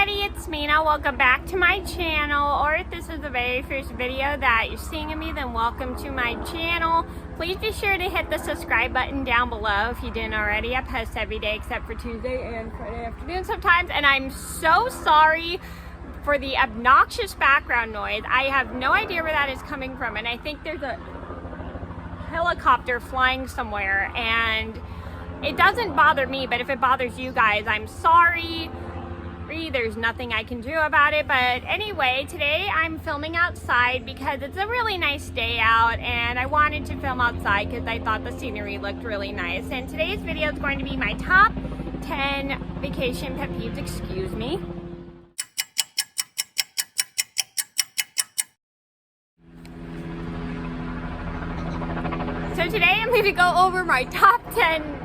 everybody, it's Mena. Welcome back to my channel, or if this is the very first video that you're seeing of me, then welcome to my channel. Please be sure to hit the subscribe button down below if you didn't already. I post every day except for Tuesday and Friday afternoon sometimes, and I'm so sorry for the obnoxious background noise. I have no idea where that is coming from, and I think there's a helicopter flying somewhere, and it doesn't bother me, but if it bothers you guys, I'm sorry. There's nothing I can do about it. But anyway, today I'm filming outside because it's a really nice day out, and I wanted to film outside because I thought the scenery looked really nice. And today's video is going to be my top 10 vacation pet peeves, excuse me. So today I'm going to go over my top 10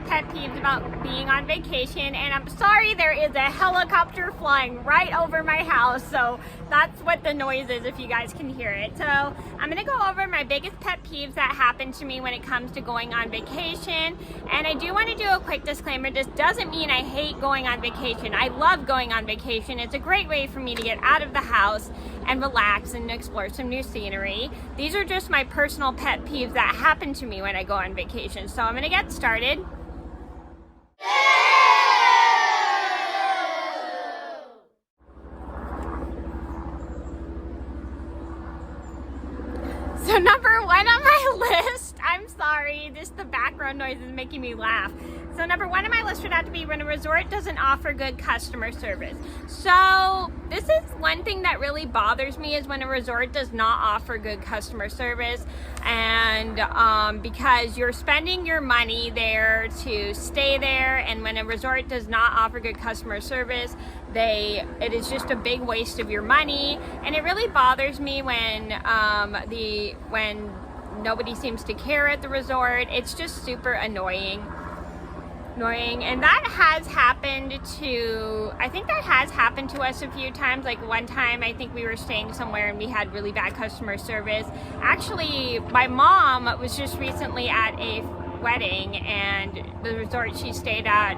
pet peeves about being on vacation, and I'm sorry, there is a helicopter flying right over my house, so that's what the noise is if you guys can hear it. So I'm gonna go over my biggest pet peeves that happen to me when it comes to going on vacation. And I do want to do a quick disclaimer. This doesn't mean I hate going on vacation. I love going on vacation. It's a great way for me to get out of the house and relax and explore some new scenery. These are just my personal pet peeves that happen to me when I go on vacation. So I'm gonna get started. So number one on my list, I'm sorry, the background noise is making me laugh. So number one on my list would have to be when a resort doesn't offer good customer service. So this is one thing that really bothers me, is when a resort does not offer good customer service. And because you're spending your money there to stay there, and when a resort does not offer good customer service, it is just a big waste of your money. And it really bothers me when when nobody seems to care at the resort. It's just super annoying. And that has happened to us a few times. Like one time, I think we were staying somewhere and we had really bad customer service. Actually, my mom was just recently at a wedding, and the resort she stayed at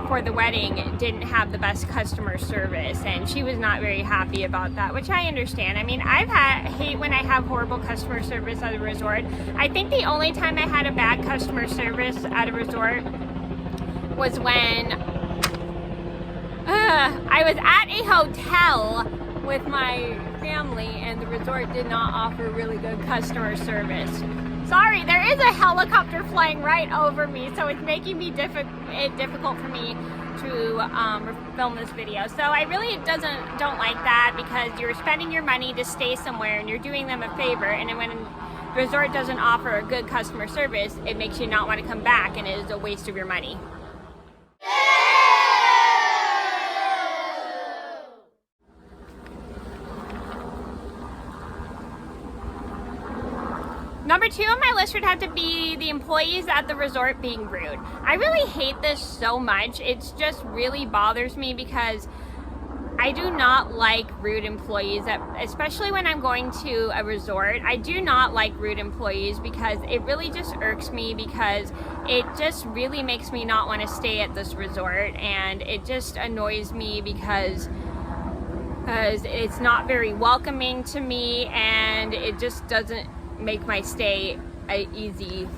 for the wedding didn't have the best customer service, and she was not very happy about that, which I understand. I mean, hate when I have horrible customer service at a resort. I think the only time I had a bad customer service at a resort was when I was at a hotel with my family, and the resort did not offer really good customer service. Sorry, there is a helicopter flying right over me, so it's making me difficult for me to film this video. So I really don't like that, because you're spending your money to stay somewhere and you're doing them a favor, and then when the resort doesn't offer a good customer service, it makes you not want to come back, and it is a waste of your money. Number two on my list would have to be the employees at the resort being rude. I really hate this so much. It just really bothers me, because I do not like rude employees, especially when I'm going to a resort. I do not like rude employees, because it really just irks me, because it just really makes me not want to stay at this resort, and it just annoys me because it's not very welcoming to me, and it just doesn't make my stay easy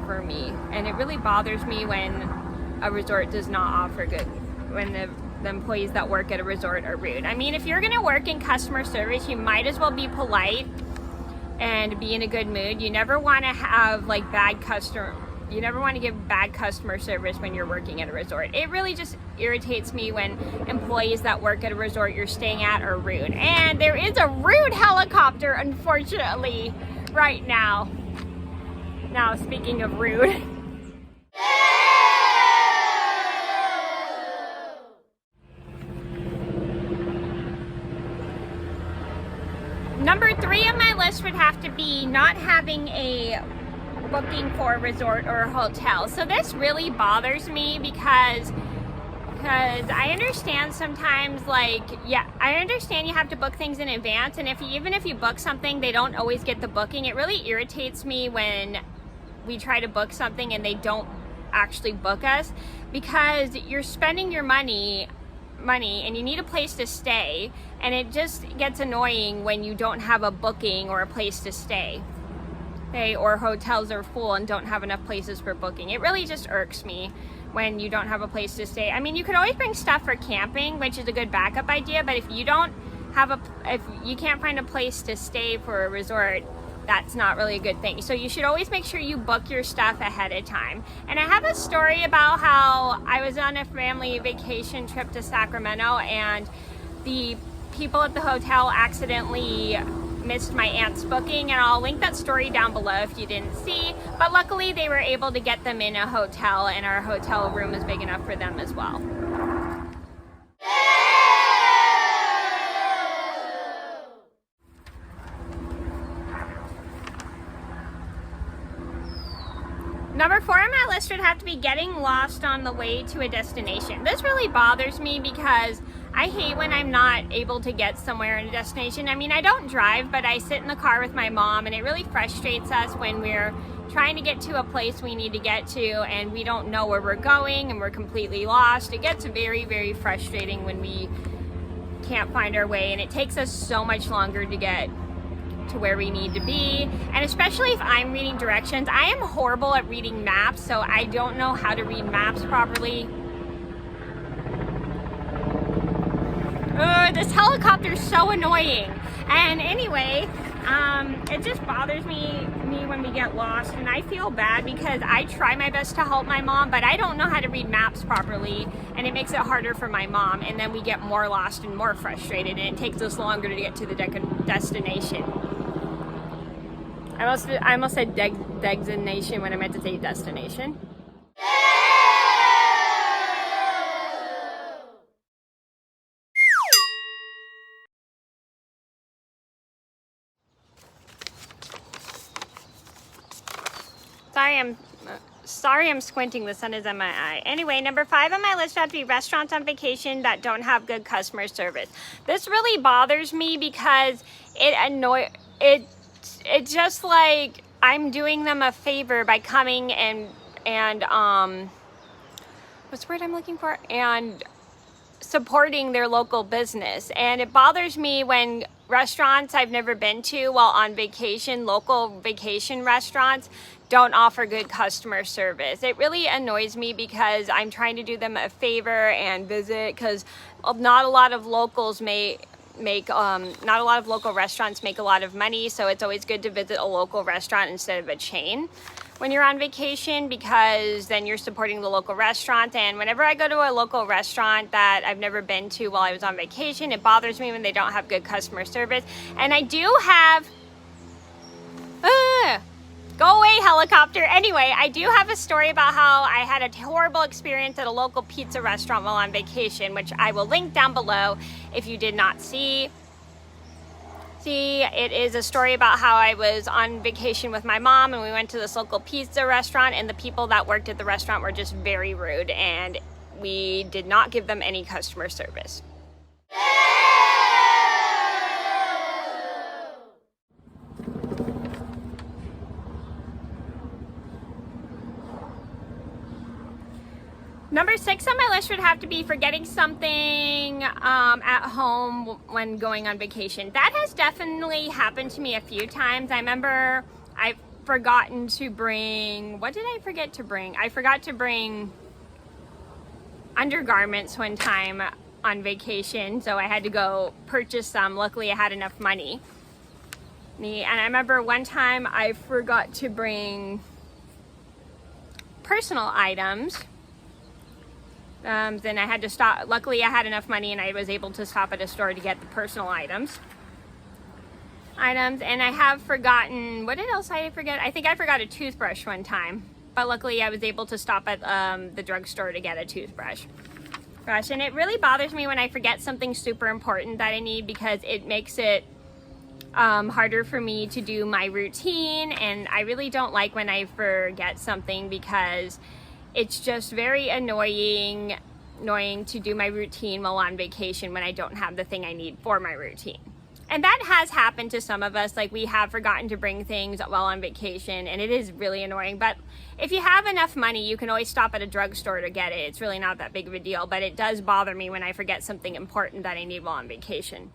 for me. And it really bothers me when a resort does not offer good, when the employees that work at a resort are rude. I mean, if you're gonna work in customer service, you might as well be polite and be in a good mood. You never want to have you never want to give bad customer service when you're working at a resort. It really just irritates me when employees that work at a resort you're staying at are rude. And there is a rude helicopter, unfortunately, right now. Now, speaking of rude. Number three on my list would have to be not having a booking for a resort or a hotel. So this really bothers me, because I understand sometimes, I understand you have to book things in advance, and even if you book something, they don't always get the booking. It really irritates me when we try to book something and they don't actually book us, because you're spending your money and you need a place to stay, and it just gets annoying when you don't have a booking or a place to stay. Okay, or hotels are full and don't have enough places for booking. It really just irks me when you don't have a place to stay. I mean, you could always bring stuff for camping, which is a good backup idea, but if you can't find a place to stay for a resort, that's not really a good thing. So you should always make sure you book your stuff ahead of time. And I have a story about how I was on a family vacation trip to Sacramento, and the people at the hotel accidentally missed my aunt's booking, and I'll link that story down below if you didn't see. But luckily they were able to get them in a hotel, and our hotel room is big enough for them as well. Number 4 on my list would have to be getting lost on the way to a destination. This really bothers me because I hate when I'm not able to get somewhere in a destination. I mean, I don't drive, but I sit in the car with my mom, and it really frustrates us when we're trying to get to a place we need to get to and we don't know where we're going and we're completely lost. It gets very, very frustrating when we can't find our way, and it takes us so much longer to get to where we need to be. And especially if I'm reading directions, I am horrible at reading maps, so I don't know how to read maps properly. This helicopter is so annoying. And anyway, it just bothers me when we get lost, and I feel bad because I try my best to help my mom, but I don't know how to read maps properly, and it makes it harder for my mom, and then we get more lost and more frustrated, and it takes us longer to get to the destination. I almost said designation when I meant to say destination. Sorry I'm squinting, the sun is in my eye. Anyway, number 5 on my list would have to be restaurants on vacation that don't have good customer service. This really bothers me because it's just like I'm doing them a favor by coming and what's the word I'm looking for? And supporting their local business. And it bothers me when restaurants I've never been to while on vacation, local vacation restaurants, don't offer good customer service. It really annoys me because I'm trying to do them a favor and visit, because not a lot of local restaurants make a lot of money, so it's always good to visit a local restaurant instead of a chain when you're on vacation, because then you're supporting the local restaurant. And whenever I go to a local restaurant that I've never been to while I was on vacation, it bothers me when they don't have good customer service. And I do have go away, helicopter. Anyway, I do have a story about how I had a horrible experience at a local pizza restaurant while on vacation, which I will link down below if you did not see. It is a story about how I was on vacation with my mom, and we went to this local pizza restaurant, and the people that worked at the restaurant were just very rude, and we did not give them any customer service. Number 6 on my list would have to be forgetting something at home when going on vacation. That has definitely happened to me a few times. I remember I've forgotten to bring, what did I forget to bring? I forgot to bring undergarments one time on vacation, so I had to go purchase some. Luckily I had enough money. And I remember one time I forgot to bring personal items. Then I had to stop. Luckily I had enough money and I was able to stop at a store to get the personal items. And I have forgotten, what else I forget? I think I forgot a toothbrush one time, but luckily I was able to stop at the drugstore to get a toothbrush. And it really bothers me when I forget something super important that I need, because it makes it harder for me to do my routine, and I really don't like when I forget something, because it's just very annoying to do my routine while on vacation when I don't have the thing I need for my routine. And that has happened to some of us, like we have forgotten to bring things while on vacation, and it is really annoying. But if you have enough money, you can always stop at a drugstore to get it. It's really not that big of a deal, but it does bother me when I forget something important that I need while on vacation.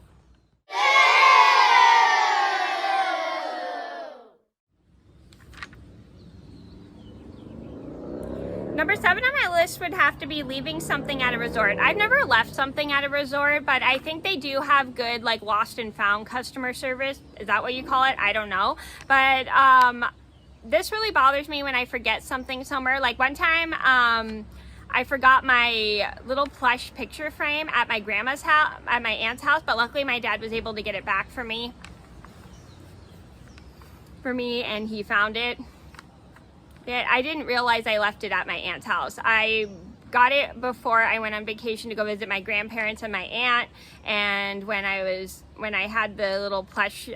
Number 7 on my list would have to be leaving something at a resort. I've never left something at a resort, but I think they do have good like lost and found customer service. Is that what you call it? I don't know. But this really bothers me when I forget something somewhere. Like one time, I forgot my little plush picture frame at my grandma's house, at my aunt's house, but luckily my dad was able to get it back for me, and he found it. I didn't realize I left it at my aunt's house. I got it before I went on vacation to go visit my grandparents and my aunt, and when I had the little plush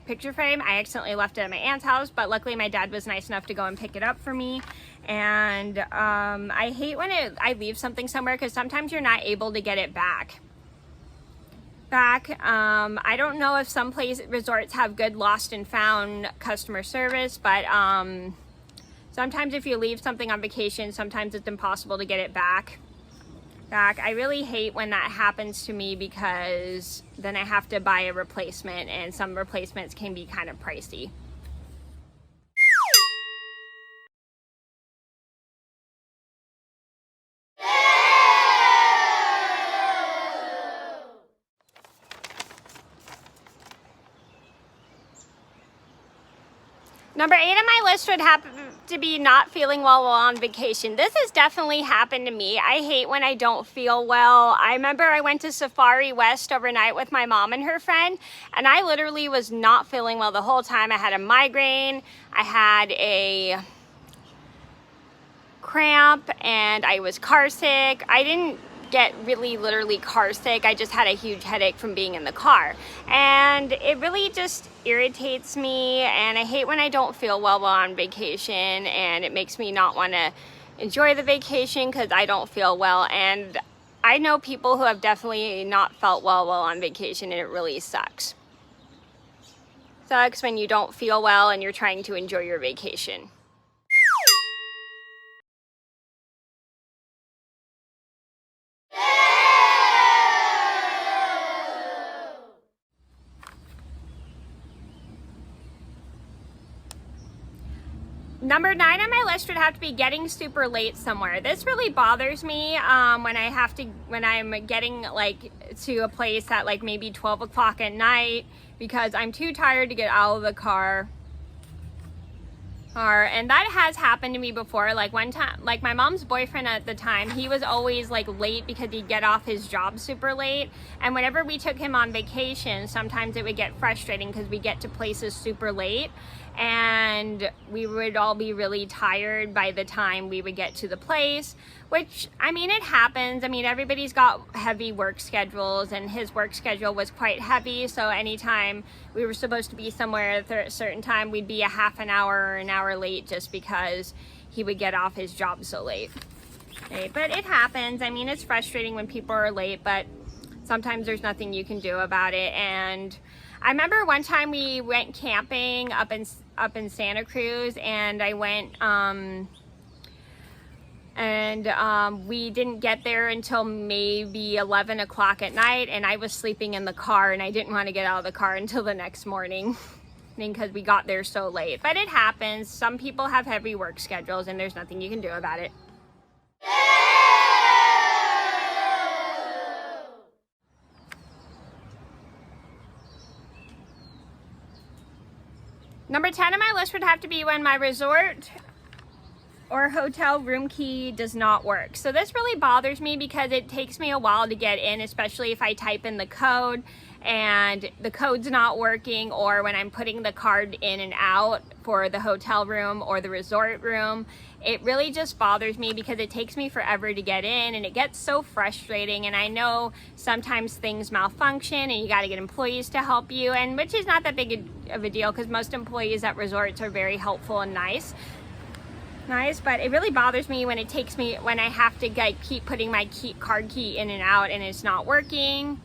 picture frame, I accidentally left it at my aunt's house, but luckily my dad was nice enough to go and pick it up for me. And I hate when I leave something somewhere, because sometimes you're not able to get it back. I don't know if some resorts have good lost and found customer service, but sometimes if you leave something on vacation, sometimes it's impossible to get it back. I really hate when that happens to me, because then I have to buy a replacement, and some replacements can be kind of pricey. Number 8 on my list would happen to be not feeling well while on vacation. This has definitely happened to me. I hate when I don't feel well. I remember I went to Safari West overnight with my mom and her friend, and I literally was not feeling well the whole time. I had a migraine, I had a cramp, and I was car sick. I didn't get really literally car sick. I just had a huge headache from being in the car, and it really just irritates me, and I hate when I don't feel well while on vacation, and it makes me not want to enjoy the vacation because I don't feel well. And I know people who have definitely not felt well while on vacation, and it really sucks. Sucks when you don't feel well and you're trying to enjoy your vacation. Number 9 on my list would have to be getting super late somewhere. This really bothers me when I'm getting like to a place at like maybe 12 o'clock at night, because I'm too tired to get out of the car. And that has happened to me before. Like one time, like my mom's boyfriend at the time, he was always like late because he'd get off his job super late. And whenever we took him on vacation, sometimes it would get frustrating because we get to places super late, and we would all be really tired by the time we would get to the place, which, I mean, it happens. I mean, everybody's got heavy work schedules, and his work schedule was quite heavy, so anytime we were supposed to be somewhere at a certain time, we'd be a half an hour or an hour late just because he would get off his job so late. Okay, but it happens. I mean, it's frustrating when people are late, but sometimes there's nothing you can do about it. And I remember one time we went camping up in Santa Cruz, and I went we didn't get there until maybe 11 o'clock at night, and I was sleeping in the car, and I didn't want to get out of the car until the next morning because we got there so late. But it happens. Some people have heavy work schedules, and there's nothing you can do about it. Number 10 on my list would have to be when my resort or hotel room key does not work. So this really bothers me because it takes me a while to get in, especially if I type in the code and the code's not working, or when I'm putting the card in and out for the hotel room or the resort room. It really just bothers me because it takes me forever to get in, and it gets so frustrating. And I know sometimes things malfunction and you got to get employees to help you, and which is not that big of a deal because most employees at resorts are very helpful and nice, but it really bothers me when I have to keep putting my card key in and out and it's not working.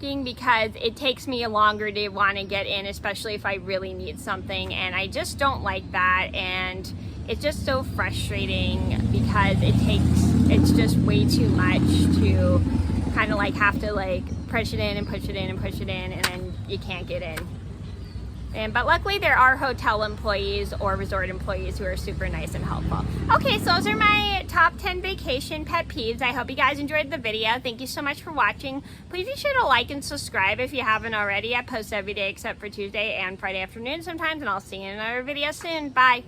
parking because it takes me longer to want to get in, especially if I really need something, and I just don't like that. And it's just so frustrating because it's just way too much to kind of like have to like push it in and push it in and push it in, and then you can't get in. But luckily there are hotel employees or resort employees who are super nice and helpful. Okay, so those are my top 10 vacation pet peeves. I hope you guys enjoyed the video. Thank you so much for watching. Please be sure to like and subscribe if you haven't already. I post every day except for Tuesday and Friday afternoon sometimes, and I'll see you in another video soon. Bye.